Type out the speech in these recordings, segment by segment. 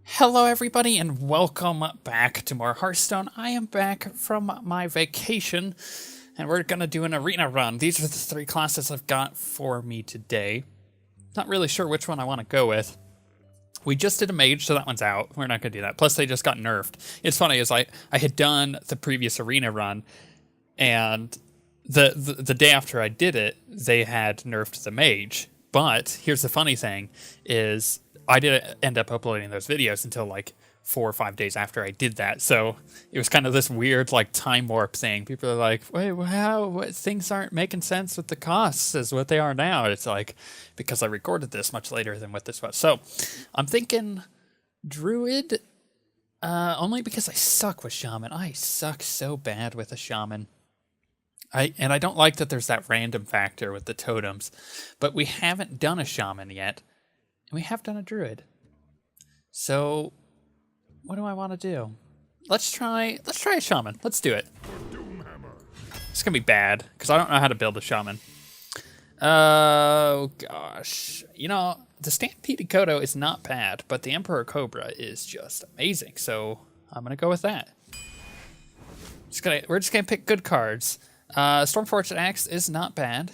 Hello everybody and welcome back to more Hearthstone. I am back from my vacation and we're gonna do an arena run. These are the three classes I've got for me today. Not really sure which one I want to go with. We just did a mage, so that one's out. We're not gonna do that. Plus they just got nerfed. It's funny, is I had done the previous arena run and the day after I did it, they had nerfed the mage. But here's the funny thing is I didn't end up uploading those videos until like 4 or 5 days after I did that. So it was kind of this weird like time warp thing. People are like, wait, what, things aren't making sense with the costs as what they are now. It's like, because I recorded this much later than what this was. So I'm thinking Druid, only because I suck with Shaman. I suck so bad with a Shaman. I don't like that there's that random factor with the totems, but we haven't done a Shaman yet. And we have done a Druid. So, what do I want to do? Let's try a Shaman. Let's do it. It's going to be bad, because I don't know how to build a Shaman. Oh, gosh. You know, the Stampede Kodo is not bad, but the Emperor Cobra is just amazing. So, I'm going to go with that. We're just going to pick good cards. Stormforged Axe is not bad.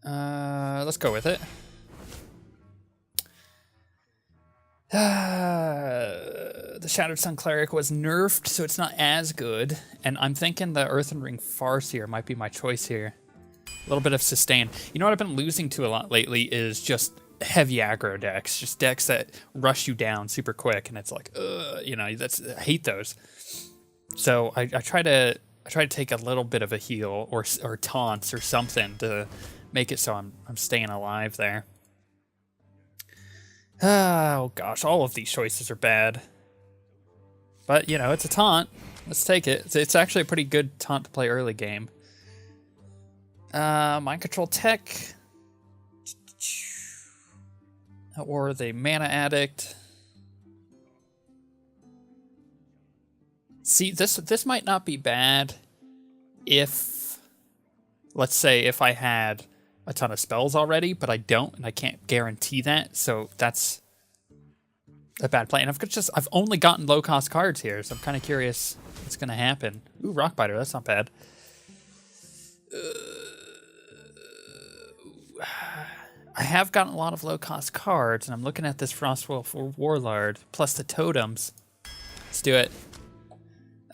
Let's go with it. The Shattered Sun Cleric was nerfed, so it's not as good. And I'm thinking the Earthen Ring Farseer might be my choice here. A little bit of sustain. You know what I've been losing to a lot lately is just heavy aggro decks. Just decks that rush you down super quick, and it's like, you know, I hate those. So I try to take a little bit of a heal or taunts or something to make it so I'm staying alive there. Oh gosh, all of these choices are bad. But, you know, it's a taunt. Let's take it. It's actually a pretty good taunt to play early game. Mind Control Tech. Or the Mana Addict. See, this might not be bad if, let's say, if I had a ton of spells already, but I don't, and I can't guarantee that, so that's a bad play. And I've only gotten low-cost cards here, so I'm kind of curious what's going to happen. Ooh, Rockbiter, that's not bad. I have gotten a lot of low-cost cards, and I'm looking at this Frostwolf Warlord, plus the totems. Let's do it.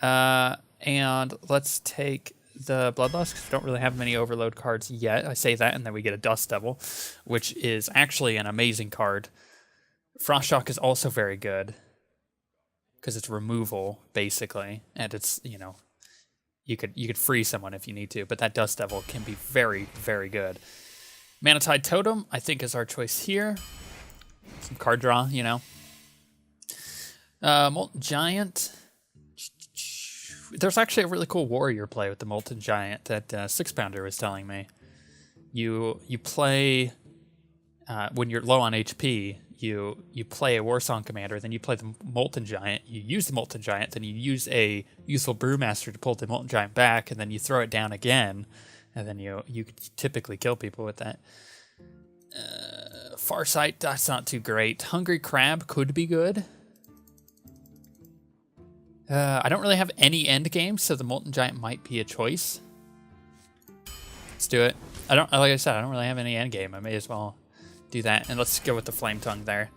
And let's take the Bloodlust, because we don't really have many Overload cards yet. I say that, and then we get a Dust Devil, which is actually an amazing card. Frost Shock is also very good, because it's removal, basically, and it's, you know, you could freeze someone if you need to, but that Dust Devil can be very, very good. Manatide Totem, I think, is our choice here. Some card draw, you know. Molten Giant. There's actually a really cool warrior play with the Molten Giant that Six Pounder was telling me. You play when you're low on HP. You play a Warsong Commander, then you play the Molten Giant. You use the Molten Giant, then you use a useful Brewmaster to pull the Molten Giant back, and then you throw it down again, and then you typically kill people with that. Farsight, that's not too great. Hungry Crab could be good. I don't really have any end games, so the Molten Giant might be a choice. Let's do it. Like I said, I don't really have any end game. I may as well do that. And let's go with the Flame Tongue there.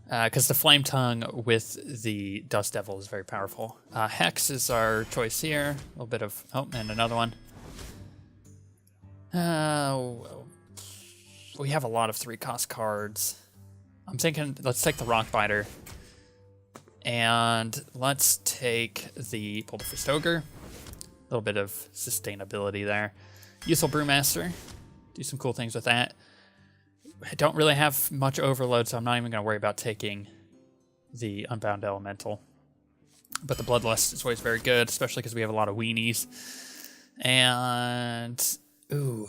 Because the Flame Tongue with the Dust Devil is very powerful. Hex is our choice here. A little bit of, oh, and another one. We have a lot of 3-cost cards. I'm thinking, let's take the Rockbiter. And let's take the Polterfist Ogre. A little bit of sustainability there. Useful Brewmaster. Do some cool things with that. I don't really have much overload, so I'm not even going to worry about taking the Unbound Elemental. But the Bloodlust is always very good, especially because we have a lot of weenies. And, ooh.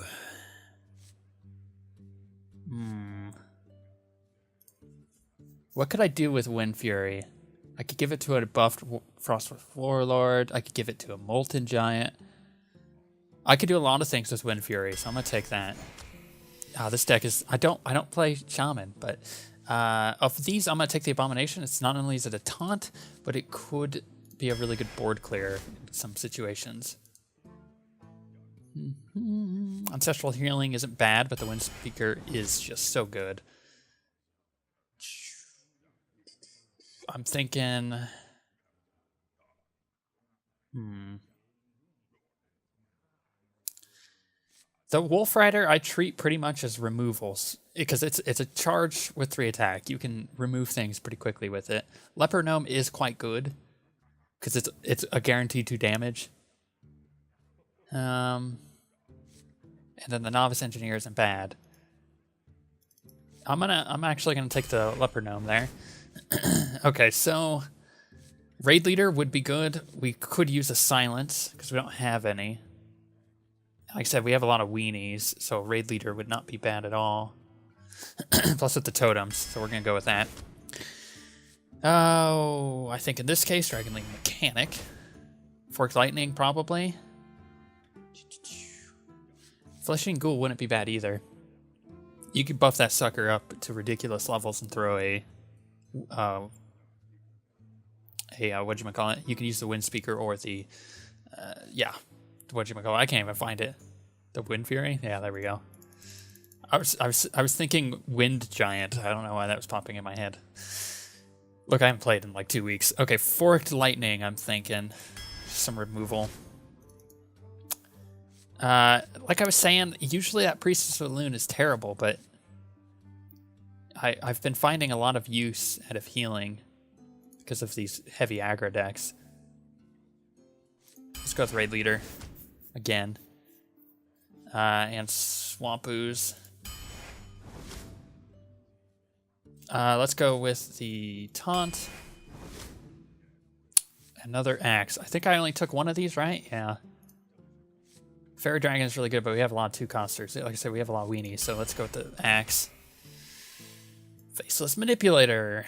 What could I do with Wind Fury? I could give it to a buffed Frostwolf Warlord. I could give it to a Molten Giant. I could do a lot of things with Wind Fury, so I'm gonna take that. This deck is I don't play Shaman, but of these I'm gonna take the Abomination. It's not only is it a taunt, but it could be a really good board clear in some situations. Ancestral Healing isn't bad, but the Wind Speaker is just so good. I'm thinking... The Wolf Rider I treat pretty much as removals, because it's a charge with 3 attack. You can remove things pretty quickly with it. Leper Gnome is quite good, because it's a guaranteed 2 damage. And then the Novice Engineer isn't bad. I'm actually gonna take the Leper Gnome there. Okay, so Raid Leader would be good. We could use a Silence because we don't have any. Like I said, we have a lot of weenies, so Raid Leader would not be bad at all. Plus with the totems, so we're gonna go with that. Oh, I think in this case, Dragon Link Mechanic. Forked Lightning, probably. Fleshing Ghoul wouldn't be bad either. You could buff that sucker up to ridiculous levels and throw a whatchamacallit? You can use the Wind Speaker or the, whatchamacallit? I can't even find it. The Wind Fury? Yeah, there we go. I was thinking Wind Giant. I don't know why that was popping in my head. Look, I haven't played in like 2 weeks. Okay, Forked Lightning, I'm thinking. Some removal. Like I was saying, usually that Priestess of the Loon is terrible, but I've been finding a lot of use out of healing because of these heavy aggro decks. Let's go with Raid Leader again. And Swamp Ooze. Let's go with the Taunt. Another Axe. I think I only took one of these, right? Yeah. Fairy Dragon is really good, but we have a lot of 2-costers. Like I said, we have a lot of weenies, so let's go with the Axe. Faceless Manipulator.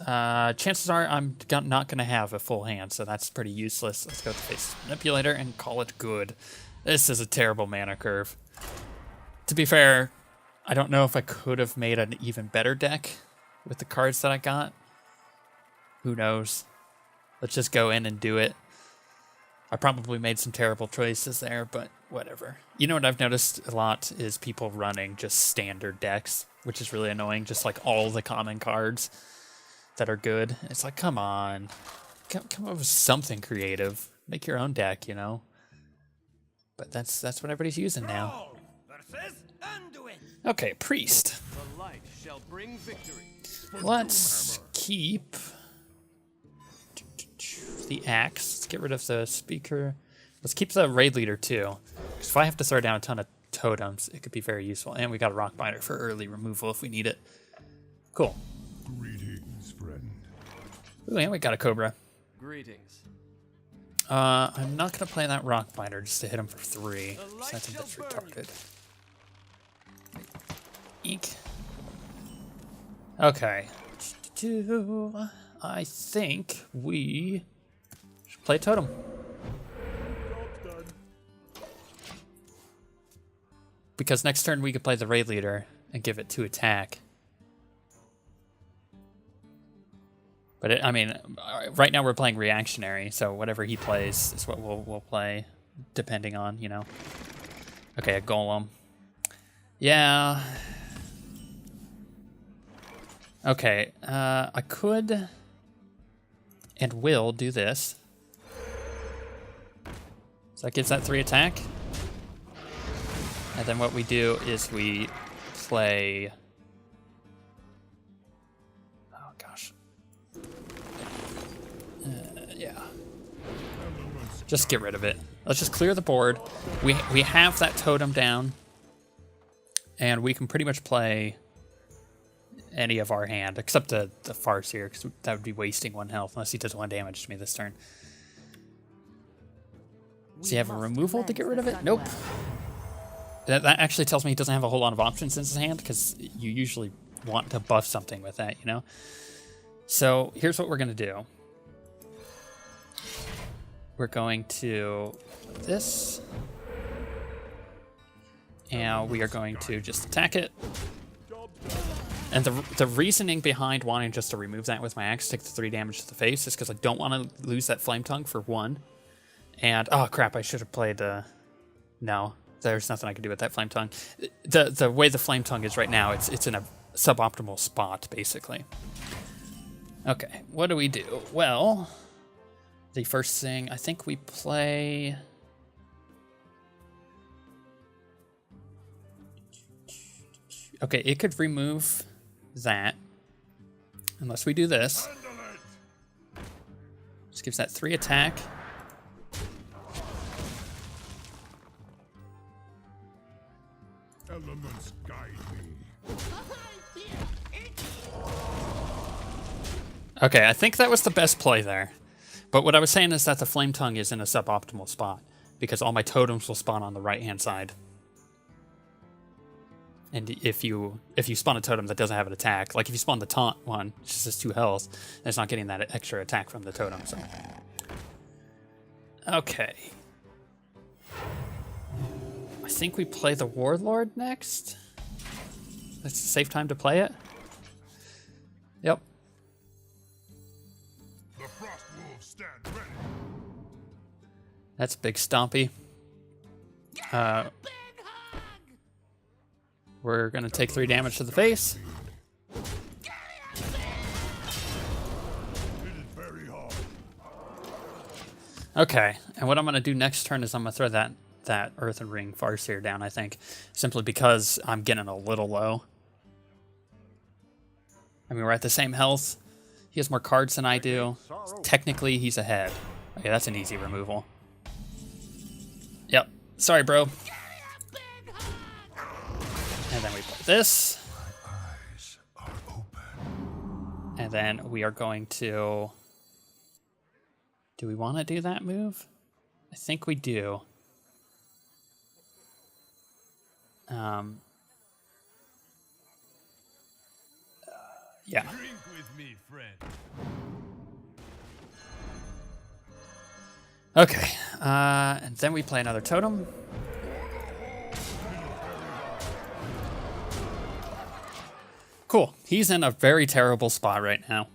Chances are I'm not going to have a full hand, so that's pretty useless. Let's go with the Faceless Manipulator and call it good. This is a terrible mana curve. To be fair, I don't know if I could have made an even better deck with the cards that I got. Who knows? Let's just go in and do it. I probably made some terrible choices there, but whatever. You know what I've noticed a lot is people running just standard decks, which is really annoying. Just like all the common cards that are good. It's like, come on. Come up with something creative. Make your own deck, you know? But that's what everybody's using now. Okay, Priest. The light shall bring victory. Let's keep the Axe. Let's get rid of the Speaker. Let's keep the Raid Leader too. Because if I have to throw down a ton of totems, it could be very useful. And we got a Rock Binder for early removal if we need it. Cool. Greetings, friend. Ooh, and we got a Cobra. Greetings. I'm not going to play that Rock Binder just to hit him for 3. Because I think that's retarded. Ink. Okay. I think we should play Totem. Because next turn we could play the Raid Leader and give it 2 attack. But I mean, right now we're playing reactionary, so whatever he plays is what we'll play, depending on, you know. Okay, a Golem. Yeah. Okay, I could and will do this. So that gets that 3 attack. And then what we do is we play... Oh, gosh. Yeah. Just get rid of it. Let's just clear the board. We have that totem down. And we can pretty much play any of our hand, except the Farce here, because that would be wasting 1 health, unless he does 1 damage to me this turn. Does he have a removal to get rid of it? Nope. That actually tells me he doesn't have a whole lot of options in his hand, because you usually want to buff something with that, you know? So here's what we're going to do. we're going to do this. And we are going to just attack it. And the reasoning behind wanting just to remove that with my axe, take the 3 damage to the face, is because I don't want to lose that flame tongue for 1. And, oh crap, I should have played, no, there's nothing I can do with that flame tongue. The way the flame tongue is right now, it's in a suboptimal spot, basically. Okay, what do we do? Well, the first thing, I think we play... Okay, it could remove that, unless we do this. Just gives that 3 attack. Elements guide me. Okay, I think that was the best play there. But what I was saying is that the flame tongue is in a suboptimal spot, because all my totems will spawn on the right-hand side. And if you spawn a totem that doesn't have an attack, like if you spawn the taunt one, it just has 2 health, and it's not getting that extra attack from the totem. So, okay, I think we play the Warlord next. That's a safe time to play it. Yep. The frost wolves stand ready. That's big stompy. We're gonna take 3 damage to the face. It is very hard. Okay, and what I'm gonna do next turn is I'm gonna throw that Earthen Ring Farseer down, I think, simply because I'm getting a little low. I mean, we're at the same health. He has more cards than I do. Technically, he's ahead. Okay, that's an easy removal. Yep. Sorry, bro. And then we play this. My eyes are open. And then we are going to... Do we want to do that move? I think we do. Yeah. Drink with me, friend. Okay. And then we play another totem. Cool. He's in a very terrible spot right now.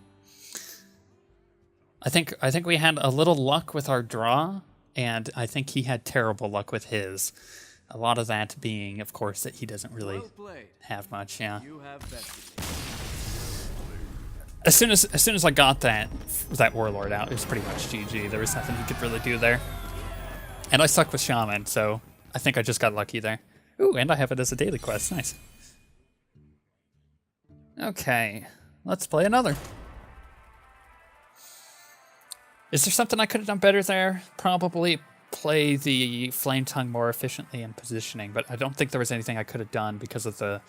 I think we had a little luck with our draw, and I think he had terrible luck with his. A lot of that being, of course, that he doesn't really Well played. have much. Yeah. You have bested. As soon as I got that Warlord out, it was pretty much GG. There was nothing he could really do there. And I suck with Shaman, so I think I just got lucky there. Ooh, and I have it as a daily quest. Nice. Okay, let's play another. Is there something I could have done better there? Probably play the Flame Tongue more efficiently in positioning, but I don't think there was anything I could have done because of the...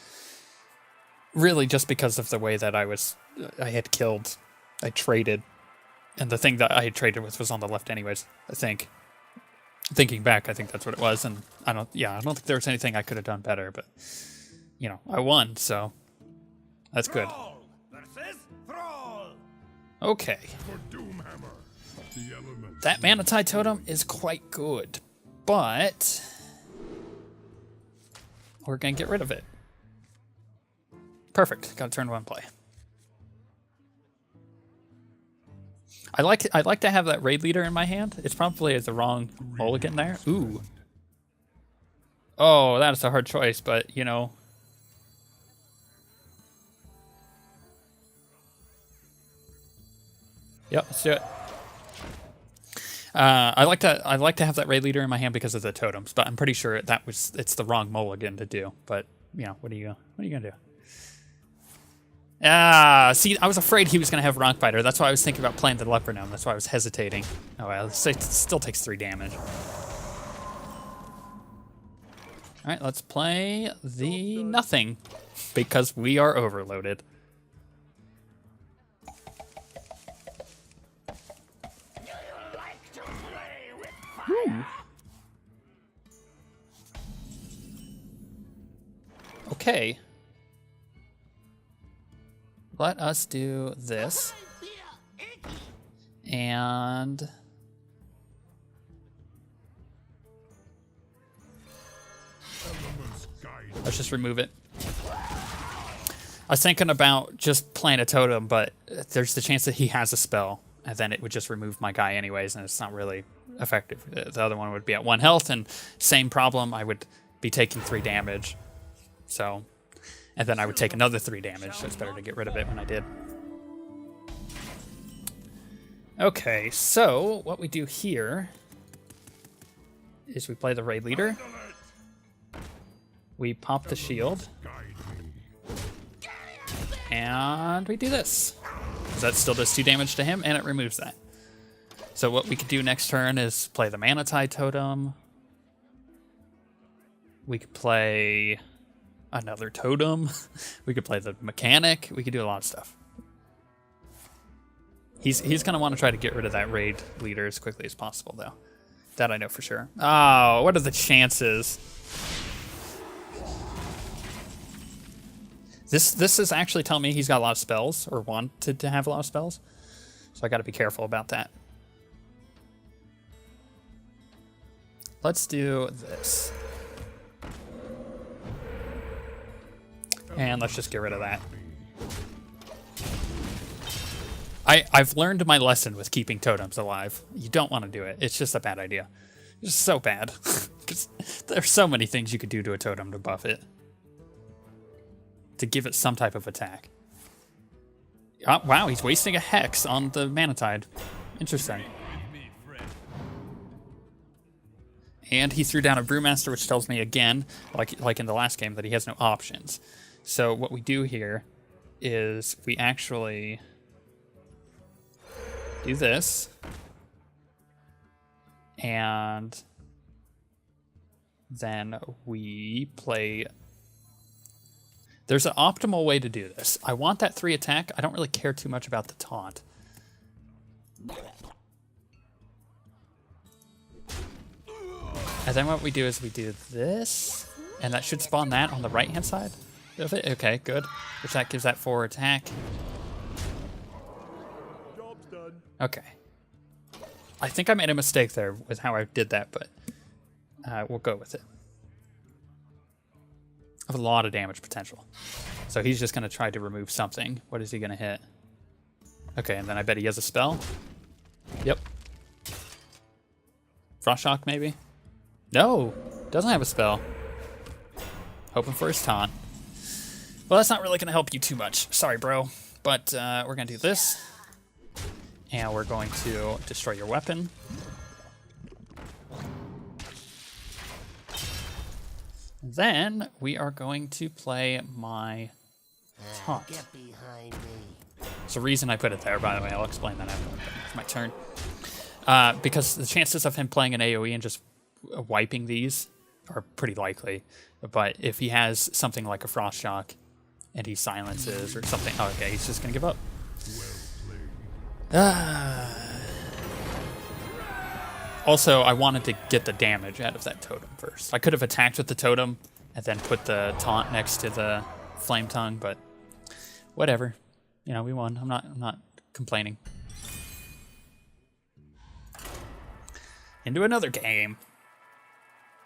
Really just because of the way that I had killed, I traded, and the thing that I had traded with was on the left anyways, I think. Thinking back, I think that's what it was, and I don't think there was anything I could have done better, but, you know, I won, so that's good. Okay. For Doomhammer, the elements. That Manatide Totem is quite good, but we're gonna get rid of it. Perfect. Got a turn 1 play. I like to have that raid leader in my hand. It's probably the wrong mulligan there. Ooh. Oh, that's a hard choice, but you know. Yep, let's do it. I like to have that raid leader in my hand because of the totems, but I'm pretty sure it's the wrong mulligan to do. But you know, what are you gonna do? See, I was afraid he was going to have Rockbiter. That's why I was thinking about playing the Leper Gnome. That's why I was hesitating. Oh well, it still takes 3 damage. Alright, let's play the nothing, because we are overloaded. Ooh. Okay. Let us do this. And Let's just remove it. I was thinking about just playing a totem, but there's the chance that he has a spell, and then it would just remove my guy anyways, and it's not really effective. The other one would be at 1 health, and same problem, I would be taking 3 damage. So, and then I would take another 3 damage, so it's better to get rid of it when I did. Okay, so what we do here is we play the raid leader. We pop the shield. And we do this. So that still does 2 damage to him, and it removes that. So what we could do next turn is play the Mana Tide Totem. We could play another totem. We could play the Mechanic. We could do a lot of stuff. He's going to want to try to get rid of that raid leader as quickly as possible, though. That I know for sure. Oh, what are the chances? This is actually telling me he's got a lot of spells, or wanted to have a lot of spells. So I got to be careful about that. Let's do this. And let's just get rid of that. I've learned my lesson with keeping totems alive. You don't want to do it. It's just a bad idea. It's just so bad. Because there's so many things you could do to a totem to buff it. To give it some type of attack. Oh, wow, he's wasting a Hex on the Mana Tide. Interesting. And he threw down a Brewmaster, which tells me again, like in the last game, that he has no options. So what we do here is we actually do this. And then we play... There's an optimal way to do this. I want that 3 attack. I don't really care too much about the taunt. And then what we do is we do this, and that should spawn that on the right-hand side of it. Okay, good. Which that gives that 4 attack. Job's done. Okay. I think I made a mistake there with how I did that, but we'll go with it. I have a lot of damage potential. So he's just going to try to remove something. What is he going to hit? Okay, and then I bet he has a spell. Yep. Frost Shock, maybe? No, doesn't have a spell. Hoping for his taunt. Well, that's not really going to help you too much. Sorry, bro. But we're going to do this. And we're going to destroy your weapon. Then we are going to play my taunt. Get behind me. It's the reason I put it there, by the way. I'll explain that after it's my turn. Because the chances of him playing an AoE and just wiping these are pretty likely. But if he has something like a Frost Shock and he silences or something, oh, okay, he's just going to give up. Also, I wanted to get the damage out of that totem first. I could have attacked with the totem and then put the taunt next to the Flame Tongue, but whatever. You know, we won. I'm not complaining. Into another game.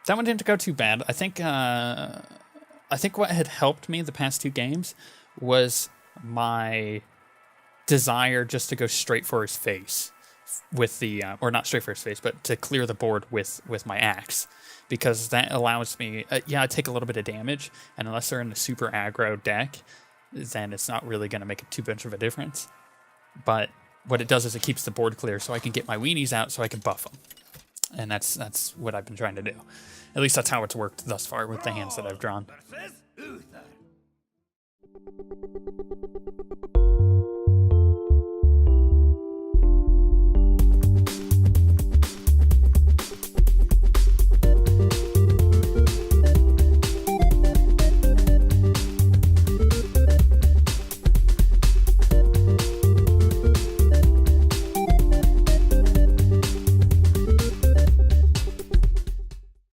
That one didn't go too bad. I think what had helped me the past 2 games was my desire just to go straight for his face with the or not straight for his face, but to clear the board with my axe, because that allows me I take a little bit of damage, and unless they're in a super aggro deck, then it's not really going to make too much of a difference. But what it does is it keeps the board clear, so I can get my weenies out, so I can buff them, and that's what I've been trying to do. At least that's how it's worked thus far with the hands that I've drawn.